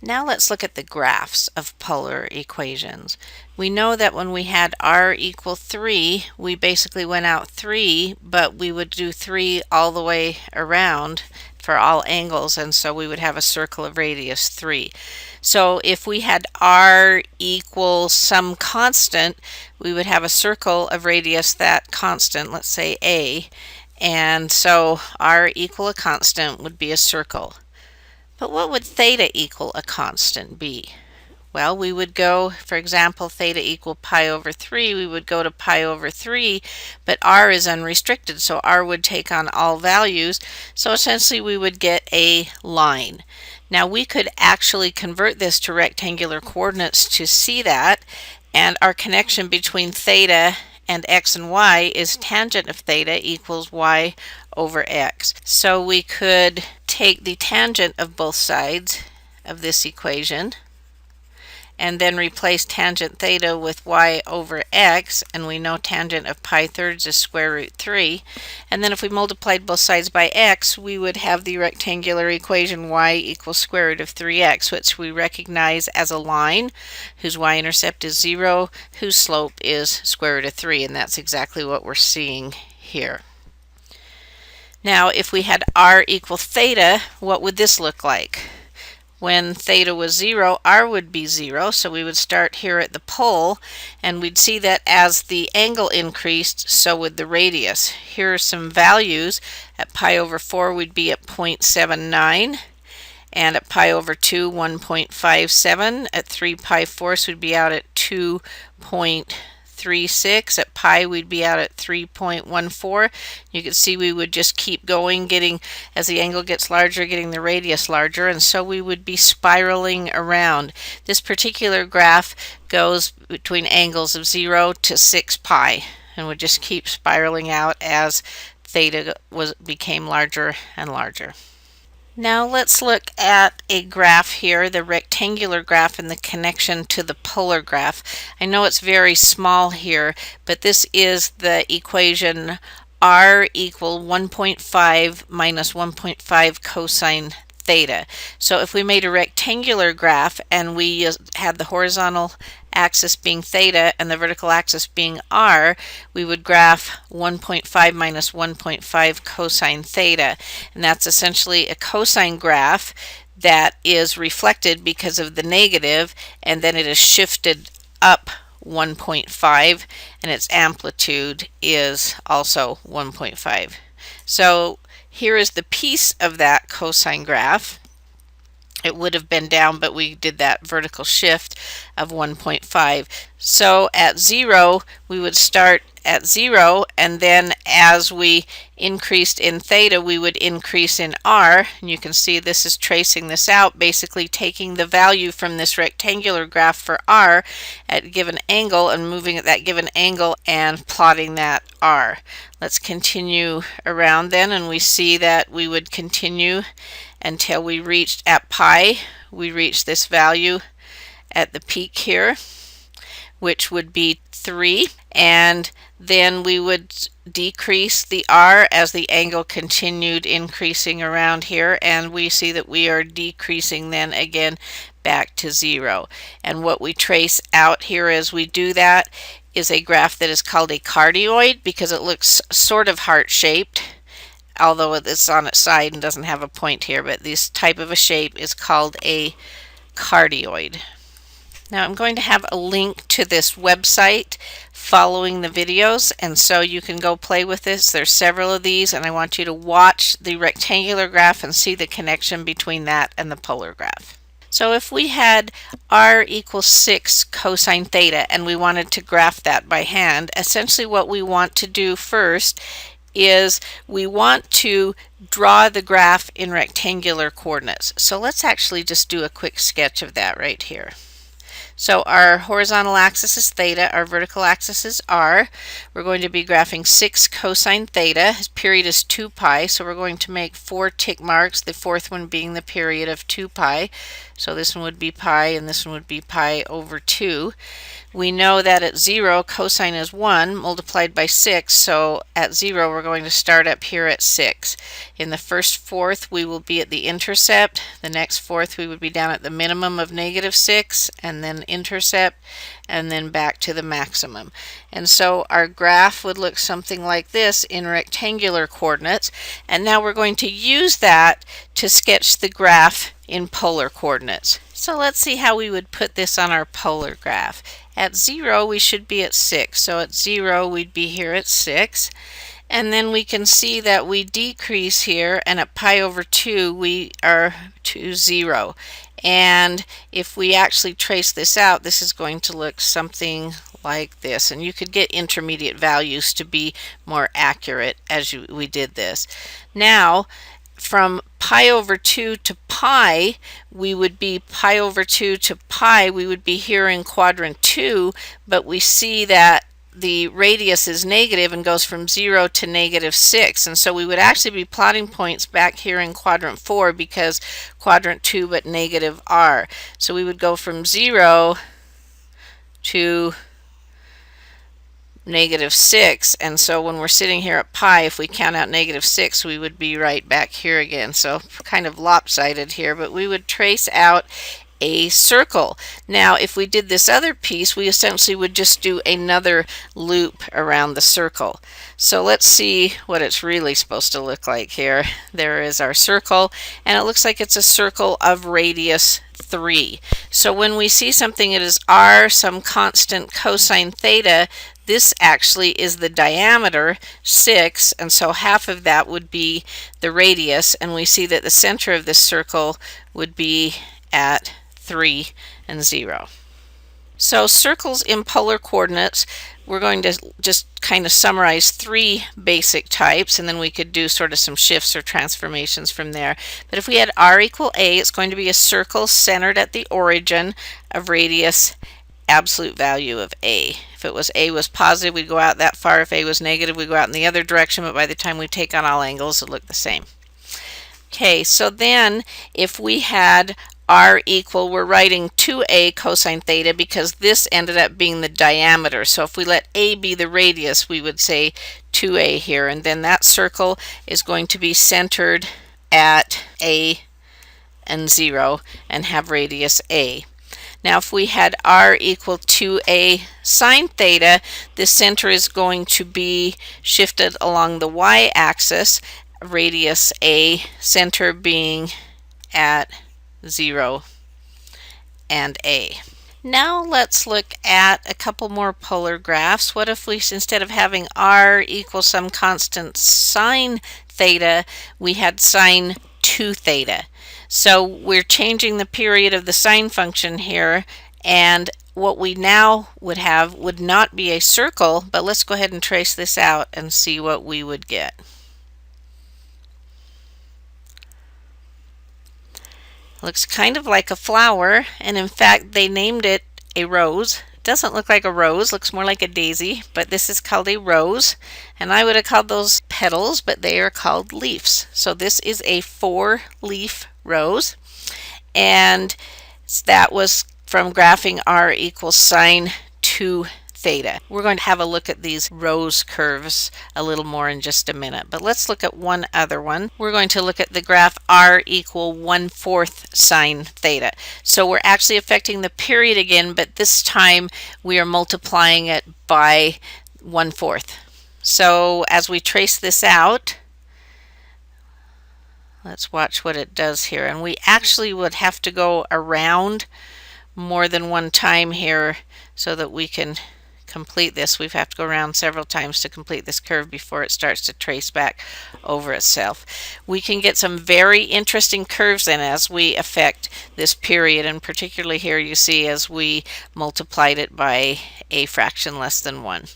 Now let's look at the graphs of polar equations. We know that when we had r equal 3, we basically went out 3, but we would do 3 all the way around for all angles, and so we would have a circle of radius 3. So if we had r equal some constant, we would have a circle of radius that constant, let's say a, and so r equal a constant would be a circle. But what would theta equal a constant be? Well, we would go, for example, theta equal pi over 3, we would go to pi over 3, but r is unrestricted, so r would take on all values, so essentially we would get a line. Now we could actually convert this to rectangular coordinates to see that, and our connection between theta and x and y is tangent of theta equals y over x. So we could take the tangent of both sides of this equation and then replace tangent theta with y over x, and we know tangent of pi thirds is square root 3. And then if we multiplied both sides by x, we would have the rectangular equation y equals square root of 3x, which we recognize as a line whose y-intercept is 0, whose slope is square root of 3, and that's exactly what we're seeing here. Now, if we had r equal theta, what would this look like? When theta was 0, r would be 0, so we would start here at the pole, and we'd see that as the angle increased, so would the radius. Here are some values. At pi over 4, we'd be at 0.79, and at pi over 2, 1.57. At 3 pi fourths, we'd be out at 2.36. At pi, we'd be out at 3.14. You can see we would just keep going, getting, as the angle gets larger, getting the radius larger, and so we would be spiraling around. This particular graph goes between angles of 0 to 6 pi, and would just keep spiraling out as theta became larger and larger. Now let's look at a graph here, the rectangular graph and the connection to the polar graph. I know it's very small here, but this is the equation r equal 1.5 minus 1.5 cosine theta. So if we made a rectangular graph and we had the horizontal axis being theta and the vertical axis being r, we would graph 1.5 minus 1.5 cosine theta. And that's essentially a cosine graph that is reflected because of the negative, and then it is shifted up 1.5, and its amplitude is also 1.5. So here is the piece of that cosine graph. It would have been down, but we did that vertical shift of 1.5. So at 0, we would start at 0, and then as we increased in theta, we would increase in r. And you can see this is tracing this out, basically taking the value from this rectangular graph for r at a given angle and moving at that given angle and plotting that r. Let's continue around then, and we see that we would continue until we reached at pi. We reached this value at the peak here, which would be 3, and then we would decrease the r as the angle continued increasing around here, and we see that we are decreasing then again back to 0. And what we trace out here as we do that is a graph that is called a cardioid, because it looks sort of heart-shaped, although it's on its side and doesn't have a point here, but this type of a shape is called a cardioid. Now I'm going to have a link to this website following the videos, and so you can go play with this. There's several of these, and I want you to watch the rectangular graph and see the connection between that and the polar graph. So if we had r equals 6 cosine theta and we wanted to graph that by hand, essentially what we want to do first is we want to draw the graph in rectangular coordinates. So let's actually just do a quick sketch of that right here. So our horizontal axis is theta, our vertical axis is r. We're going to be graphing 6 cosine theta. His period is 2 pi, so we're going to make 4 tick marks, the fourth one being the period of 2 pi. So this one would be pi and this one would be pi over 2. We know that at 0 cosine is 1 multiplied by 6, so at 0 we're going to start up here at 6. In the first fourth we will be at the intercept, the next fourth we would be down at the minimum of -6, and then intercept, and then back to the maximum. And so our graph would look something like this in rectangular coordinates, and now we're going to use that to sketch the graph in polar coordinates. So let's see how we would put this on our polar graph. At 0 we should be at 6, so at 0 we'd be here at 6, and then we can see that we decrease here, and at pi over 2 we are to 0. And if we actually trace this out, this is going to look something like this, and you could get intermediate values to be more accurate as we did this. Now from pi over 2 to pi, we would be pi over 2 to pi, we would be here in quadrant 2, but we see that the radius is negative and goes from 0 to -6, and so we would actually be plotting points back here in quadrant 4 because quadrant 2 but negative r. So we would go from 0 to -6, and so when we're sitting here at pi, if we count out -6, we would be right back here again. So kind of lopsided here, but we would trace out a circle. Now if we did this other piece, we essentially would just do another loop around the circle. So let's see what it's really supposed to look like here. There is our circle, and it looks like it's a circle of radius 3. So when we see something that is r some constant cosine theta, this actually is the diameter, 6, and so half of that would be the radius, and we see that the center of this circle would be at 3 and 0. So circles in polar coordinates, we're going to just kind of summarize 3 basic types, and then we could do sort of some shifts or transformations from there. But if we had r equal a, it's going to be a circle centered at the origin of radius absolute value of a. If it was a was positive, we'd go out that far. If a was negative, we'd go out in the other direction, but by the time we take on all angles, it look the same. Okay, so then if we had r equal, we're writing 2a cosine theta because this ended up being the diameter. So if we let a be the radius, we would say 2a here, and then that circle is going to be centered at a and 0 and have radius a. Now if we had r equal 2a sine theta, the center is going to be shifted along the y-axis, radius a, center being at 0 and a. Now let's look at a couple more polar graphs. What if we, instead of having r equal some constant sine theta, we had sine 2 theta? So we're changing the period of the sine function here, and what we now would have would not be a circle, but let's go ahead and trace this out and see what we would get. Looks kind of like a flower, and in fact they named it a rose. It doesn't look like a rose, looks more like a daisy, but this is called a rose, and I would have called those petals, but they are called leaves. So this is a 4-leaf rose, and that was from graphing r equals sine 2 theta. We're going to have a look at these rose curves a little more in just a minute, but let's look at one other one. We're going to look at the graph r equal 1/4 sine theta. So we're actually affecting the period again, but this time we are multiplying it by 1/4. So as we trace this out, let's watch what it does here, and we actually would have to go around more than one time here so that we can complete this. We have to go around several times to complete this curve before it starts to trace back over itself. We can get some very interesting curves then as we affect this period, and particularly here you see as we multiplied it by a fraction less than 1.